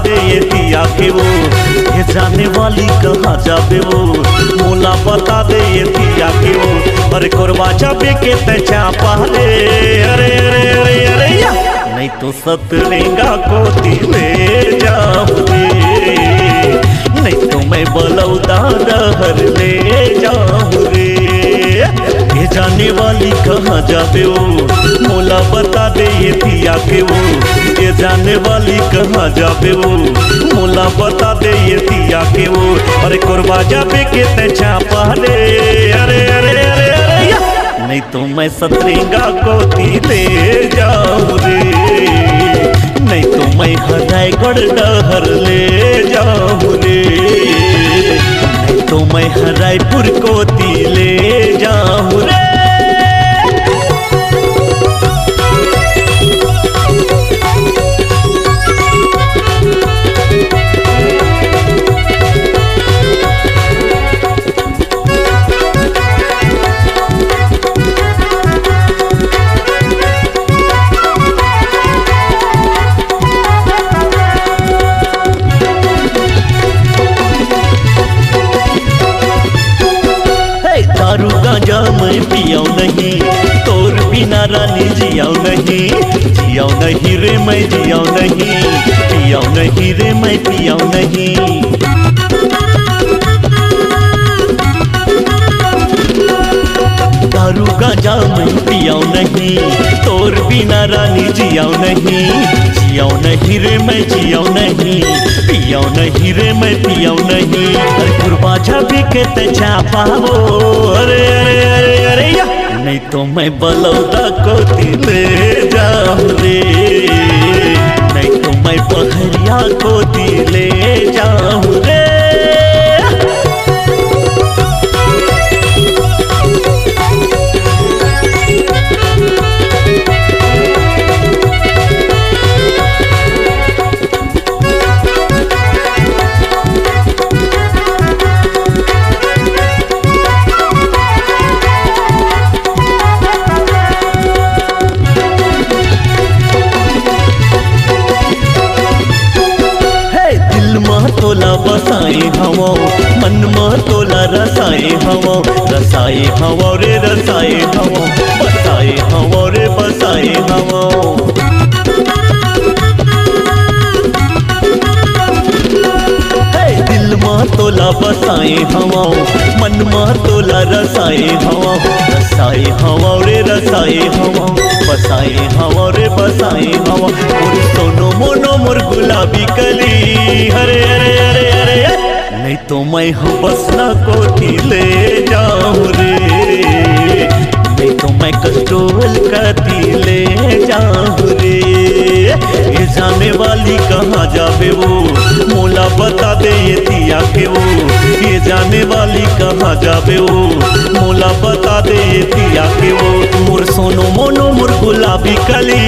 दे ये दिया के वो, ये जाने वाली कहाँ जाबे वो, मोला बता दे ये दिया के वो। अरे कोरबा जाबे के ते चापा ले, अरे अरे अरे अरे या नहीं तो सतरेंगा को ले जाऊँ रे, नहीं तो मैं बलौदा डहर ले जाऊँ रे। ये जाने वाली कहाँ जाबे वो, मोला बता दे ये दिया के वो, ये जाने वाली कहाँ जाबे वो, मोला बता दे ये दिया के वो। अरे कोरबा जाबे के ते चापा ले, अरे अरे अरे अरे या नहीं तो मैं सतरेंगा को ले जाऊँ रे, नहीं तो मैं हरायगढ़ डहर ले जाऊँ रे, नहीं तो मैं हरायपुर को ले जाऊँ रे। दारू गांजा मैं पियाऊ नहीं, तोर बिना रानी जियाऊ नहीं, जियाऊ नहीं रे मैं जियाऊ नहीं, पियाऊ नहीं रे मैं पियाऊ नहीं। दारू गांजा मैं पियाऊ नहीं, तोर बिना रानी जियाऊ नहीं, जियाऊ नहीं रे मैं जियाऊ नहीं, पियाऊ नहीं रे मैं पियाऊ नहीं। अरे कोरबा जाबे के ते चापा वो, अरे अरे अरे अरे या नहीं तो मैं बलौदा को ले जाऊँ रे, नहीं तो मैं पहरिया को ले जाऊँ रे। तोला बसाए हवा मन में तोला रसाए हवा, रसाए हवा रे रसाए हवा, बसाए हवा रे बसाए हवा। दिल में तोला बसाए हवा मन में तोला रसाए हवा, रसाए हवा रे रसाए हवा, बसाए हवा रे बसाए हवा। मोर सोनो मोनो मोर गुलाबी कली, हरे हरे हरे हरे नहीं तो मैं बसना कोठी ले जाऊँ रे, नहीं तो मैं कस्टोल कती ले जाऊँ रे। ये जाने वाली कहाँ जाबे वो, मोला बता दे ये दिया के वो, ये जाने वाली कहाँ जाबे वो, मोला बता दे ये दिया के वो। मोर सोनो मोनो मोर गुलाबी कली,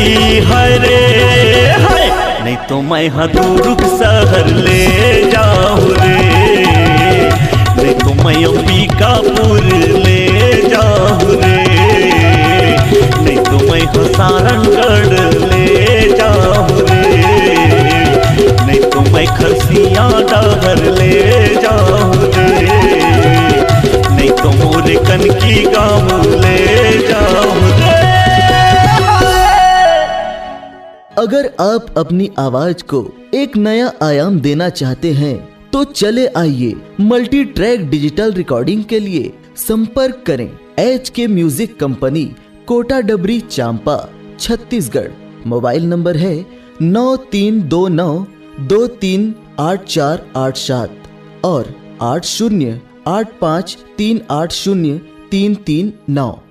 हाय रे हाय नहीं तो मैं दूर शहर ले जाऊँ रे, नहीं तो मैं अंबिकापुर ले जाऊँ रे, नहीं तो मैं सारंगढ़ ले जाऊँ रे, नहीं तो मैं खरसिया डहर ले जाऊँ रे, नहीं तो मोरे कनकी गाँव ले जाऊँ रे। अगर आप अपनी आवाज को एक नया आयाम देना चाहते हैं तो चले आइए मल्टी ट्रैक डिजिटल रिकॉर्डिंग के लिए संपर्क करें HK म्यूजिक कंपनी, कोटा डबरी, चांपा, छत्तीसगढ़। मोबाइल नंबर है 9329238487 और 8085380339।